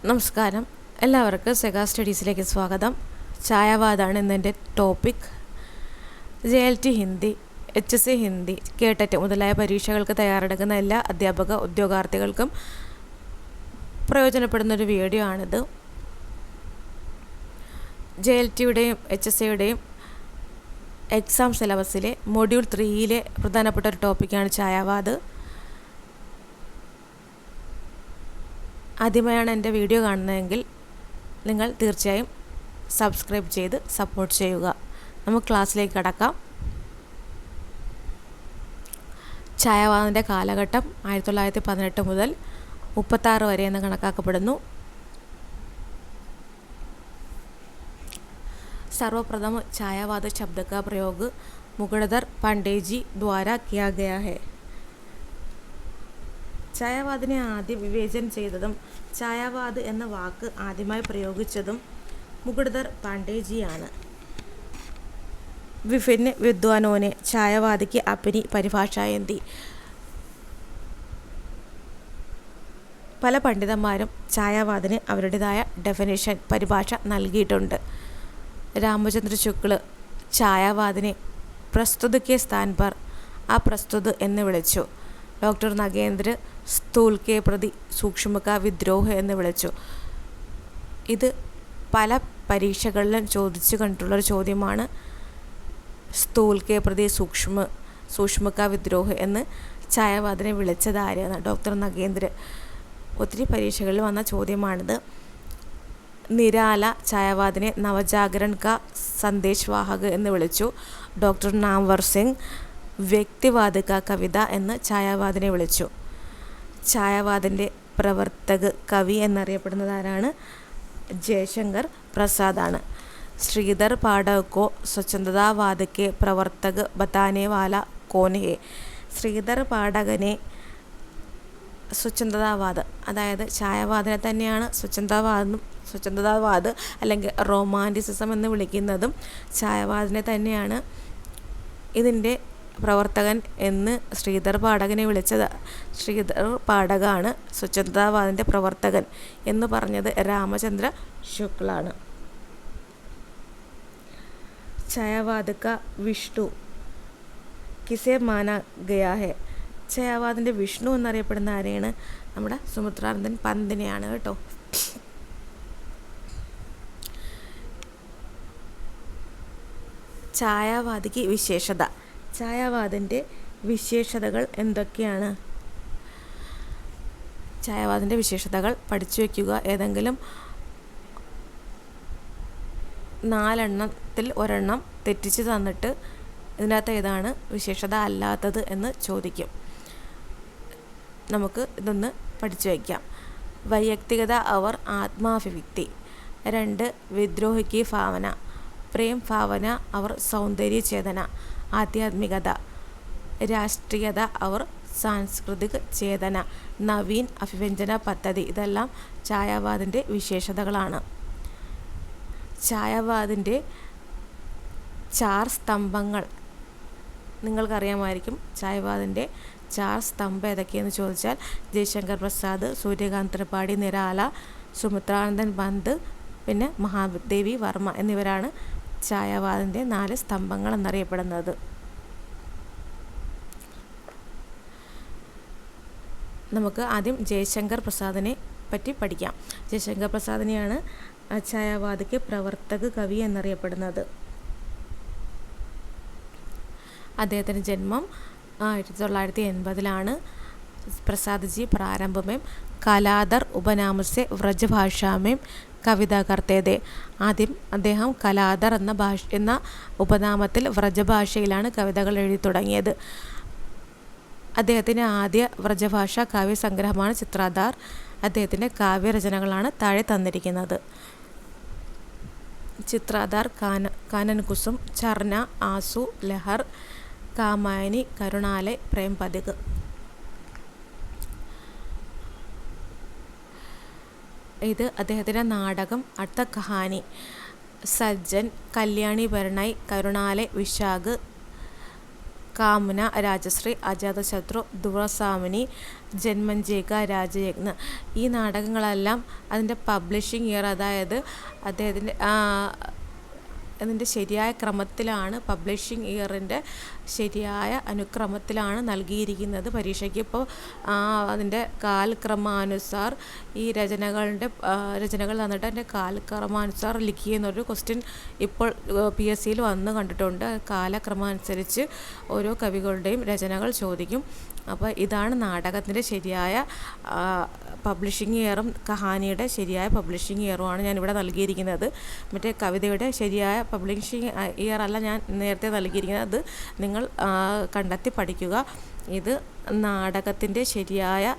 നമസ്കാരം, എല്ലാവർക്കും സെഗ സ്റ്റഡീസിലേക്ക് സ്വാഗതം. ഛായാവാദാണ് ഇന്നെൻ്റെ topic. JLT Hindi, HSC Hindi, KTET മുതലായ പരീക്ഷകൾക്ക് തയ്യാറെടുക്കുന്ന എല്ലാ അധ്യാപക ഉദ്യോഗാർത്ഥികൾക്കും പ്രയോജനപ്പെടുന്നൊരു വീഡിയോ ആണിത്. JLTയുടെയും HSCയുടെയും എക്സാം സിലബസിലെ മൊഡ്യൂൾ 3യിലെ പ്രധാനപ്പെട്ട ഒരു ടോപ്പിക്കാണ് ഛായാവാദ്. ആദ്യമായാണ് എൻ്റെ വീഡിയോ കാണുന്നതെങ്കിൽ നിങ്ങൾ തീർച്ചയായും സബ്സ്ക്രൈബ് ചെയ്ത് സപ്പോർട്ട് ചെയ്യുക. നമുക്ക് ക്ലാസ്സിലേക്ക് കടക്കാം. ഛായാവാദിൻ്റെ കാലഘട്ടം 1918 മുതൽ 36 വരെ എന്ന് കണക്കാക്കപ്പെടുന്നു. सर्वप्रथम छायावाद शब्द का प्रयोग मुगड़धर पांडे जी द्वारा किया गया है. ഛായാവാദിനെ ആദ്യം വിവേചനം ചെയ്തതും ഛായാവാദ് എന്ന വാക്ക് ആദ്യമായി പ്രയോഗിച്ചതും മുഗളധർ പാണ്ഡേജിയാണ്. വിഭിന്ന വിദ്വാനോനെ ഛായാവാദിക്ക് അപ്പനി പരിഭാഷായന്തി. പല പണ്ഡിതന്മാരും ഛായാവാദിന് അവരുടേതായ ഡെഫിനേഷൻ പരിഭാഷ നൽകിയിട്ടുണ്ട്. രാമചന്ദ്ര ശുക്ല ഛായാവാദിനെ പ്രസ്തുത കെ സ്ഥാൻ പർ അപ്രസ്തുത എന്ന് വിളിച്ചു. ഡോക്ടർ നഗേന്ദ്ര സ്ഥൂൽ കെ പ്രതി സൂക്ഷ്മ കാ വിദ്രോഹ എന്ന് വിളിച്ചു. ഇത് പല പരീക്ഷകളിലും ചോദിച്ചു കണ്ടിട്ടുള്ളൊരു ചോദ്യമാണ്. സ്ഥൂൽ കെ പ്രതി സൂക്ഷ്മ കാ വിദ്രോഹ എന്ന് ഛായാവാദിനെ വിളിച്ചത് ആരെയാണ്? ഡോക്ടർ നഗേന്ദ്ര. ഒത്തിരി പരീക്ഷകളിൽ വന്ന ചോദ്യമാണിത്. നിരാല ഛായാവാദിനെ നവജാഗരൺ കാ സന്ദേശ് വാഹക് എന്ന് വിളിച്ചു. ഡോക്ടർ നാംവർ സിംഗ് വ്യക്തിവാദ കാ കവിത എന്ന് ഛായാവാദിനെ വിളിച്ചു. ഛായാവാദിൻ്റെ പ്രവർത്തക കവി എന്നറിയപ്പെടുന്നത് ആരാണ്? ജയശങ്കർ പ്രസാദാണ്. ശ്രീധർ പാഠക് കോ സ്വച്ഛന്ദതാവാദ കെ പ്രവർത്തക ബതാനെ വാല കോൻ ഹെ. ശ്രീധർ പാഠകനെ സ്വച്ഛന്ദതാവാദ്, അതായത് ഛായാവാദിനെ തന്നെയാണ് സ്വച്ഛന്ദതാവാദ് അല്ലെങ്കിൽ റൊമാൻറ്റിസിസം എന്ന് വിളിക്കുന്നതും ഛായാവാദിനെ തന്നെയാണ്. ഇതിൻ്റെ പ്രവർത്തകൻ എന്ന് ശ്രീധർ പാഠകനെ വിളിച്ചത്. ശ്രീധർ പാഠകാണ് സ്വച്ഛന്ദതാവാദിൻ്റെ പ്രവർത്തകൻ എന്ന് പറഞ്ഞത് രാമചന്ദ്ര ശുക്ലാണ്. ഛായാവാദ് കാ വിഷ്ണു കിസെ മാനാ ഗയാ ഹെ. ഛായാവാദിൻ്റെ വിഷ്ണു എന്നറിയപ്പെടുന്ന ആരെയാണ്? നമ്മുടെ സുമിത്രാനന്ദൻ പന്തിനെയാണ് കേട്ടോ. ഛായാവാദിക്ക് വിശേഷത. ഛായാവാദിൻ്റെ വിശേഷതകൾ എന്തൊക്കെയാണ്? ഛായാവാദിൻ്റെ വിശേഷതകൾ പഠിച്ചു വയ്ക്കുക. ഏതെങ്കിലും 4 ഒരെണ്ണം തെറ്റിച്ച് തന്നിട്ട് ഇതിനകത്ത് ഏതാണ് വിശേഷത അല്ലാത്തത് എന്ന് ചോദിക്കും. നമുക്ക് ഇതൊന്ന് പഠിച്ചു വയ്ക്കാം. വൈയക്തികത അവർ ആത്മാഭിവ്യക്തി. 2 വിദ്രോഹിക്ക് ഭാവന. പ്രേം ഭാവന അവർ സൗന്ദര്യ ചേതന. ആധ്യാത്മികത. രാഷ്ട്രീയത അവർ സാംസ്കൃതിക ചേതന. നവീൻ അഭിവ്യഞ്ജന പദ്ധതി. ഇതെല്ലാം ഛായാവാദിൻ്റെ വിശേഷതകളാണ്. ഛായാവാദിൻ്റെ 4 സ്തംഭങ്ങൾ നിങ്ങൾക്കറിയാമായിരിക്കും. ഛായാവാദിൻ്റെ 4 സ്തംഭം ഏതൊക്കെയെന്ന് ചോദിച്ചാൽ ജയശങ്കർ പ്രസാദ്, സൂര്യകാന്ത് ത്രിപാഠി, നിരാല, സുമിത്രാനന്ദൻ പന്ത്, പിന്നെ മഹാദേവി വർമ്മ എന്നിവരാണ് ഛായാവാദിൻ്റെ 4 സ്തംഭങ്ങൾ എന്നറിയപ്പെടുന്നത്. നമുക്ക് ആദ്യം ജയശങ്കർ പ്രസാദിനെ പറ്റി പഠിക്കാം. ജയശങ്കർ പ്രസാദിനെയാണ് ഛായാവാദിക്ക് പ്രവർത്തക കവി എന്നറിയപ്പെടുന്നത്. അദ്ദേഹത്തിൻ്റെ ജന്മം 1980 प्रसाद जी प्रारंभ में കലാധർ ഉപനാമ से വ്രജഭാഷാ में കവിത करते थे. ആദ്യം അദ്ദേഹം കലാധർ എന്ന ഉപനാമത്തിൽ വ്രജഭാഷയിലാണ് കവിതകൾ എഴുതി തുടങ്ങിയത്. അദ്ദേഹത്തിൻ്റെ ആദ്യ വ്രജഭാഷ കാവ്യസംഗ്രഹമാണ് ചിത്രാധാർ. അദ്ദേഹത്തിൻ്റെ കാവ്യരചനകളാണ് താഴെ തന്നിരിക്കുന്നത്. ചിത്രാധാർ, കാനൻ കുസും, ചർന, ആസു, ലഹർ, കാമായനി, കരുണാലയ്, പ്രേം പഥിക്. ഇത് അദ്ദേഹത്തിൻ്റെ നാടകം. അടുത്ത കഹാനി സജ്ജൻ, കല്യാണി ഭരണായി, കരുണാലയ്, വിശാഖ്, കാമുന, രാജശ്രീ, അജാതശത്രു, ദുർസാമിനി, ജന്മഞ്ജേക, രാജയജ്ഞ. ഈ നാടകങ്ങളെല്ലാം അതിൻ്റെ പബ്ലിഷിംഗ് ഇയർ, അതായത് അദ്ദേഹത്തിൻ്റെ അതിൻ്റെ ശരിയായ ക്രമത്തിലാണ്, പബ്ലിഷിംഗ് ഇയറിൻ്റെ ശരിയായ അനുക്രമത്തിലാണ് നൽകിയിരിക്കുന്നത് പരീക്ഷയ്ക്ക്. ഇപ്പോൾ അതിൻ്റെ കാലക്രമാനുസാർ ഈ രചനകൾ തന്നിട്ട് അതിൻ്റെ കാലക്രമാനുസാർ ലിഖിയെന്നൊരു ക്വസ്റ്റ്യൻ ഇപ്പോൾ PSCയിൽ വന്ന് കണ്ടിട്ടുണ്ട്. കാലക്രമമനുസരിച്ച് ഓരോ കവികളുടെയും രചനകൾ ചോദിക്കും. അപ്പോൾ ഇതാണ് നാടകത്തിൻ്റെ ശരിയായ പബ്ലിഷിംഗ് ഇയറും കഹാനിയുടെ ശരിയായ പബ്ലിഷിംഗ് ഇയറുമാണ് ഞാനിവിടെ നൽകിയിരിക്കുന്നത്. മറ്റേ കവിതയുടെ ശരിയായ പബ്ലിഷിംഗ് ഇയർ അല്ല ഞാൻ നേരത്തെ നൽകിയിരിക്കുന്നത്. അത് നിങ്ങൾ കണ്ടെത്തി പഠിക്കുക. ഇത് നാടകത്തിൻ്റെ ശരിയായ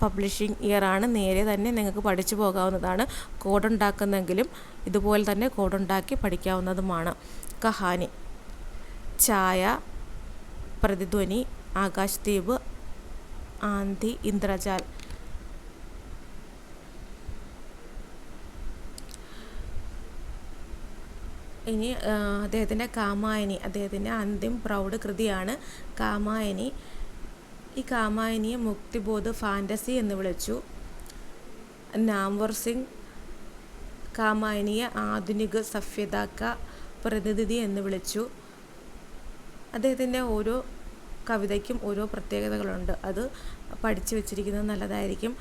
പബ്ലിഷിംഗ് ഇയറാണ്. നേരെ തന്നെ നിങ്ങൾക്ക് പഠിച്ചു പോകാവുന്നതാണ്. കോഡുണ്ടാക്കുന്നെങ്കിലും ഇതുപോലെ തന്നെ കോഡുണ്ടാക്കി പഠിക്കാവുന്നതുമാണ്. കഹാനി: ഛായ, പ്രതിധ്വനി, ആകാശ് ദ്വീപ്, ആന്ധി, ഇന്ദ്രജാൽ. ഇനി അദ്ദേഹത്തിൻ്റെ കാമായനി, അദ്ദേഹത്തിൻ്റെ അന്തിം പ്രൗഢ കൃതിയാണ് കാമായനി. ഈ കാമായനിയെ മുക്തിബോധ് ഫാൻറ്റസി എന്ന് വിളിച്ചു. നാംവർ സിംഗ് കാമായനിയെ ആധുനിക സഭ്യത കാ പ്രതിനിധി എന്ന് വിളിച്ചു. അദ്ദേഹത്തിൻ്റെ ഓരോ കവിതയ്ക്കും ഓരോ പ്രത്യേകതകളുണ്ട്. അത് പഠിച്ചു വച്ചിരിക്കുന്നത് നല്ലതായിരിക്കും.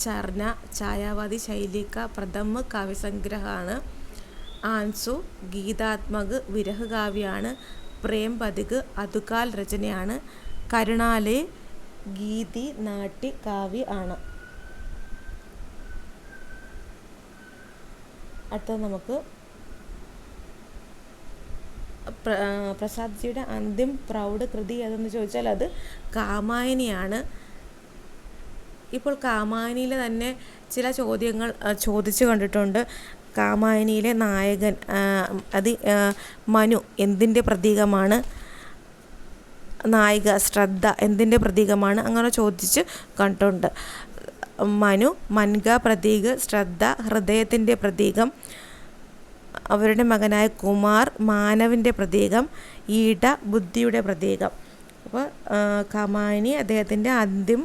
ചർന ഛായാവാദി ശൈലി കാ പ്രഥമ കാവ്യസംഗ്രഹമാണ്. ആൻസു ഗീതാത്മക് വിരഹ കാവ്യമാണ്. പ്രേം പഥിക് അതുകാൽ രചനയാണ്. കരുണാലയ ഗീതി നാട്യ കാവ്യ ആണ്. അടുത്തത് നമുക്ക് പ്രസാദ്ജിയുടെ അന്തിം പ്രൗഢ കൃതി ഏതെന്ന് ചോദിച്ചാൽ അത് കാമായനിയാണ്. ഇപ്പോൾ കാമായനിയിൽ തന്നെ ചില ചോദ്യങ്ങൾ ചോദിച്ചു കണ്ടിട്ടുണ്ട്. കാമായനിയിലെ നായകൻ മനു എന്തിൻ്റെ പ്രതീകമാണ്? നായിക ശ്രദ്ധ എന്തിൻ്റെ പ്രതീകമാണ്? അങ്ങനെ ചോദിച്ച് കണ്ടിട്ടുണ്ട്. മനു മൻഗ പ്രതീക്, ശ്രദ്ധ ഹൃദയത്തിൻ്റെ പ്രതീകം, അവരുടെ മകനായ കുമാർ മാനവിൻ്റെ പ്രതീകം, ഈട ബുദ്ധിയുടെ പ്രതീകം. അപ്പോൾ കാമായനി അദ്ദേഹത്തിൻ്റെ അന്തിം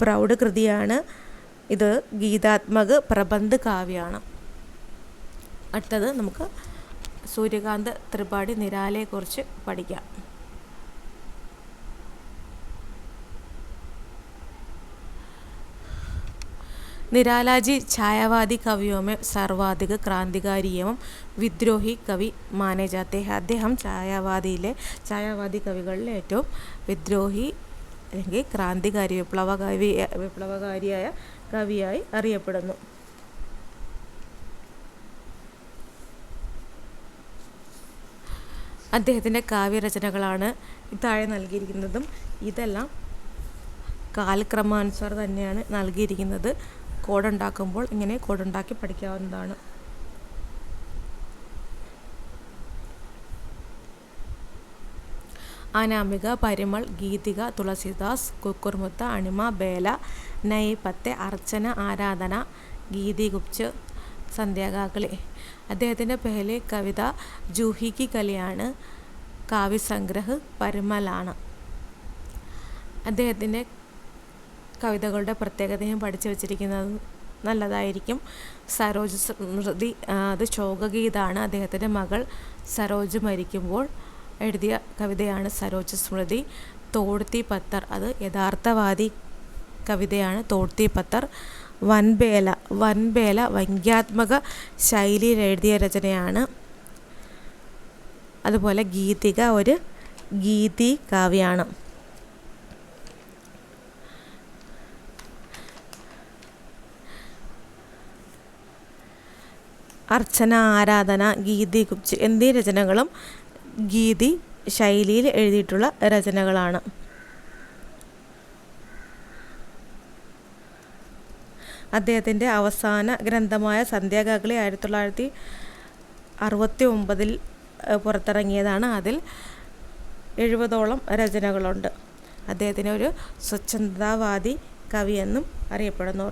പ്രൗഢ കൃതിയാണ്. ഇത് ഗീതാത്മക് പ്രബന്ധ കാവ്യമാണ്. അടുത്തത് നമുക്ക് സൂര്യകാന്ത് ത്രിപാഠി നിരാലയെക്കുറിച്ച് പഠിക്കാം. निरालाजी छायावादी कवियों में सर्वाधिक क्रांतिकारी एवं विद्रोही कवि माने जाते हैं. അദ്ദേഹം ഛായാവാദി കവികളിലെ ഏറ്റവും വിദ്രോഹി അല്ലെങ്കിൽ ക്രാന്തികാരി വിപ്ലവകാരിയായ കവിയായി അറിയപ്പെടുന്നു. അദ്ദേഹത്തിൻ്റെ കാവ്യരചനകളാണ് താഴെ നൽകിയിരിക്കുന്നതും. ഇതെല്ലാം കാലക്രമാനുസാരം തന്നെയാണ് നൽകിയിരിക്കുന്നത്. കോഡുണ്ടാക്കുമ്പോൾ ഇങ്ങനെ കോഡുണ്ടാക്കി പഠിക്കാവുന്നതാണ്. അനാമിക, പരിമൾ, ഗീതിക, തുളസിദാസ്, കുക്കുർമുത്ത, അണിമ, ബേല, നയ് പത്തെ, അർച്ചന, ആരാധന, ഗീതി ഗുപ്ച്, സന്ധ്യാകാകളി. അദ്ദേഹത്തിൻ്റെ പഹലെ കവിത ജൂഹി കി കലിയാണ്. കാവ്യസംഗ്രഹ് പരിമലാണ്. അദ്ദേഹത്തിൻ്റെ കവിതകളുടെ പ്രത്യേകതയും പഠിച്ചു വച്ചിരിക്കുന്നത് നല്ലതായിരിക്കും. സരോജ് സ്മൃതി അത് ശോകഗീതാണ്. അദ്ദേഹത്തിൻ്റെ മകൾ സരോജ് മരിക്കുമ്പോൾ എഴുതിയ കവിതയാണ് സരോജ് സ്മൃതി. തോഡ്തി പത്തർ അത് യഥാർത്ഥവാദി കവിതയാണ്. തോഡ്തി പത്തർ. വൻബേല വ്യംഗ്യാത്മക ശൈലിയിൽ എഴുതിയ രചനയാണ്. അതുപോലെ ഗീതിക ഒരു ഗീതി കാവ്യമാണ്. അർച്ചന, ആരാധന, ഗീതി ഗുപ്ച് എന്നീ രചനകളും ഗീതി ശൈലിയിൽ എഴുതിയിട്ടുള്ള രചനകളാണ്. അദ്ദേഹത്തിൻ്റെ അവസാന ഗ്രന്ഥമായ സന്ധ്യാകാകളി 1969 പുറത്തിറങ്ങിയതാണ്. അതിൽ 70ഓളം രചനകളുണ്ട്. അദ്ദേഹത്തിന് ഒരു സ്വച്ഛന്ദതാവാദി കവിയെന്നും അറിയപ്പെടുന്നു.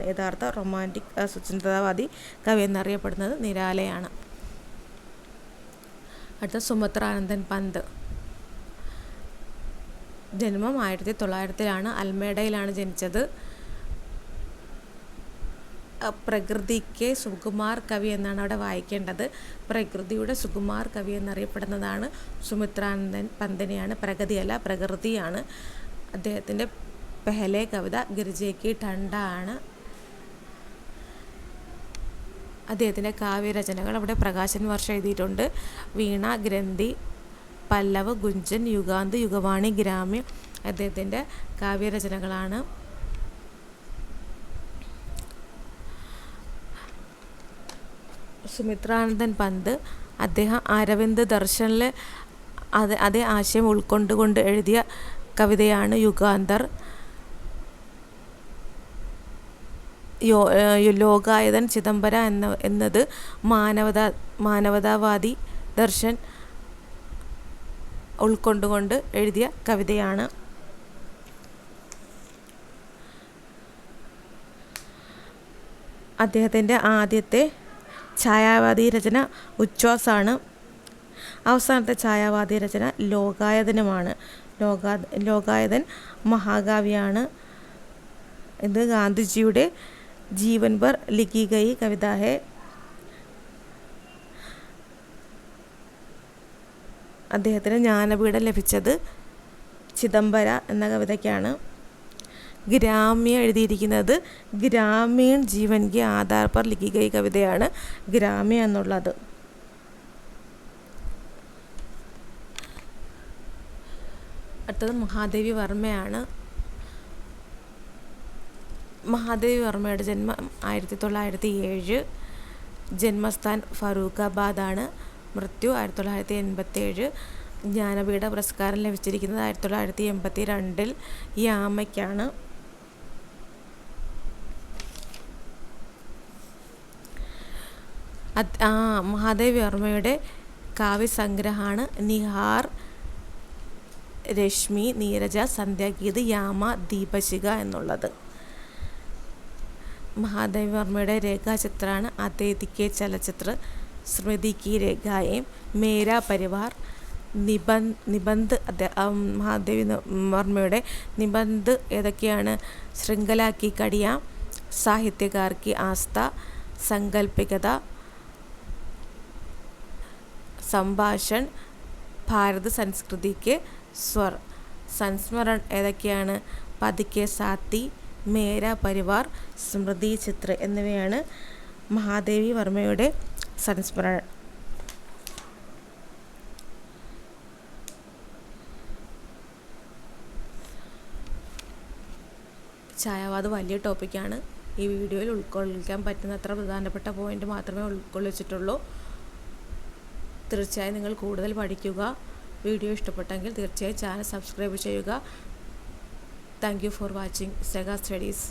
യഥാർത്ഥ റൊമാൻറ്റിക് സ്വച്ഛന്ദതാവാദി കവി എന്നറിയപ്പെടുന്നത് നിരാലയാണ്. അടുത്ത സുമിത്രാനന്ദൻ പന്ത്. ജന്മം 1900-ലാണ്. അൽമേഡയിലാണ് ജനിച്ചത്. പ്രകൃതിക്ക് സുകുമാർ കവി എന്നാണ് അവിടെ വായിക്കേണ്ടത്. പ്രകൃതിയുടെ സുകുമാർ കവി എന്നറിയപ്പെടുന്നതാണ് സുമിത്രാനന്ദൻ പന്തിനെയാണ്. പ്രഗതിയല്ല, പ്രകൃതിയാണ്. അദ്ദേഹത്തിൻ്റെ പെഹലെ കവിത ഗിരിജയ്ക്ക് ടണ്ട ആണ്. അദ്ദേഹത്തിൻ്റെ കാവ്യരചനകൾ അവിടെ പ്രകാശൻ വർഷം എഴുതിയിട്ടുണ്ട്. വീണ, ഗ്രന്ഥി, പല്ലവ്, ഗുഞ്ചൻ, യുഗാന്ത്, യുഗവാണി, ഗ്രാമ്യം അദ്ദേഹത്തിൻ്റെ കാവ്യരചനകളാണ്. സുമിത്രാനന്ദൻ പന്ത് അദ്ദേഹം അരവിന്ദ് ദർശനിലെ അതേ ആശയം ഉൾക്കൊണ്ടുകൊണ്ട് എഴുതിയ കവിതയാണ് യുഗാന്തർ. ലോകായതൻ ചിദംബര എന്നത് മാനവതാവാദി ദർശൻ ഉൾക്കൊണ്ടുകൊണ്ട് എഴുതിയ കവിതയാണ്. അദ്ദേഹത്തിൻ്റെ ആദ്യത്തെ ഛായാവാദി രചന ഉച്ഛ്വാസാണ്. അവസാനത്തെ ഛായാവാദി രചന ലോകായതനുമാണ്. ലോകായതൻ മഹാകാവ്യാണ്. ഇത് ഗാന്ധിജിയുടെ ജീവൻ ഭർ ലിഖി ഗയി കവിത ഹെ. അദ്ദേഹത്തിന് ജ്ഞാനപീഠം ലഭിച്ചത് ചിദംബര എന്ന കവിതയ്ക്കാണ്. ഗ്രാമ്യം എഴുതിയിരിക്കുന്നത് ഗ്രാമീൺ ജീവൻ കി ആധാർ പർ ലിഖി ഗയി കവിതയാണ് ഗ്രാമ്യം എന്നുള്ളത്. അടുത്തത് മഹാദേവി വർമ്മയാണ്. മഹാദേവി വർമ്മയുടെ ജന്മം 1907. ജന്മസ്ഥാൻ ഫറൂഖാബാദാണ്. മൃത്യു 1987. ജ്ഞാനപീഠ പുരസ്കാരം ലഭിച്ചിരിക്കുന്നത് 1982 ഈ ആമയ്ക്കാണ്. മഹാദേവി വർമ്മയുടെ കാവ്യസംഗ്രഹമാണ് നിഹാർ, രശ്മി, നീരജ, സന്ധ്യാഗീത്, യാമ, ദീപശിഖ എന്നുള്ളത്. മഹാദേവി വർമ്മയുടെ രേഖാചിത്രമാണ് അതേതിക്കെ ചലച്ചിത്ര, സ്മൃതി കി രേഖായേം, മേരാ പരിവാർ, നിബന്ധ്. മഹാദേവി വർമ്മയുടെ നിബന്ധ് ഏതൊക്കെയാണ്? ശൃംഖല കി കടിയ, സാഹിത്യകാർ കി ആസ്ഥ, സങ്കല്പികത, സംഭാഷൺ, ഭാരത് സംസ്കൃതി കെ സ്വർ. സംസ്മരൺ ഏതൊക്കെയാണ്? പതിക്കെ സാത്തി, മേരാ പരിവാർ, സ്മൃതി ചിത്ര എന്നിവയാണ് മഹാദേവി വർമ്മയുടെ സംസ്മരണം. ഛായാവാദം വലിയ ടോപ്പിക്കാണ്. ഈ വീഡിയോയിൽ ഉൾക്കൊള്ളിക്കാൻ പറ്റുന്നത്ര പ്രധാനപ്പെട്ട പോയിന്റ് മാത്രമേ ഉൾക്കൊള്ളിച്ചിട്ടുള്ളൂ. തീർച്ചയായും നിങ്ങൾ കൂടുതൽ പഠിക്കുക. വീഡിയോ ഇഷ്ടപ്പെട്ടെങ്കിൽ തീർച്ചയായും ചാനൽ സബ്സ്ക്രൈബ് ചെയ്യുക. Thank you for watching Sega studies.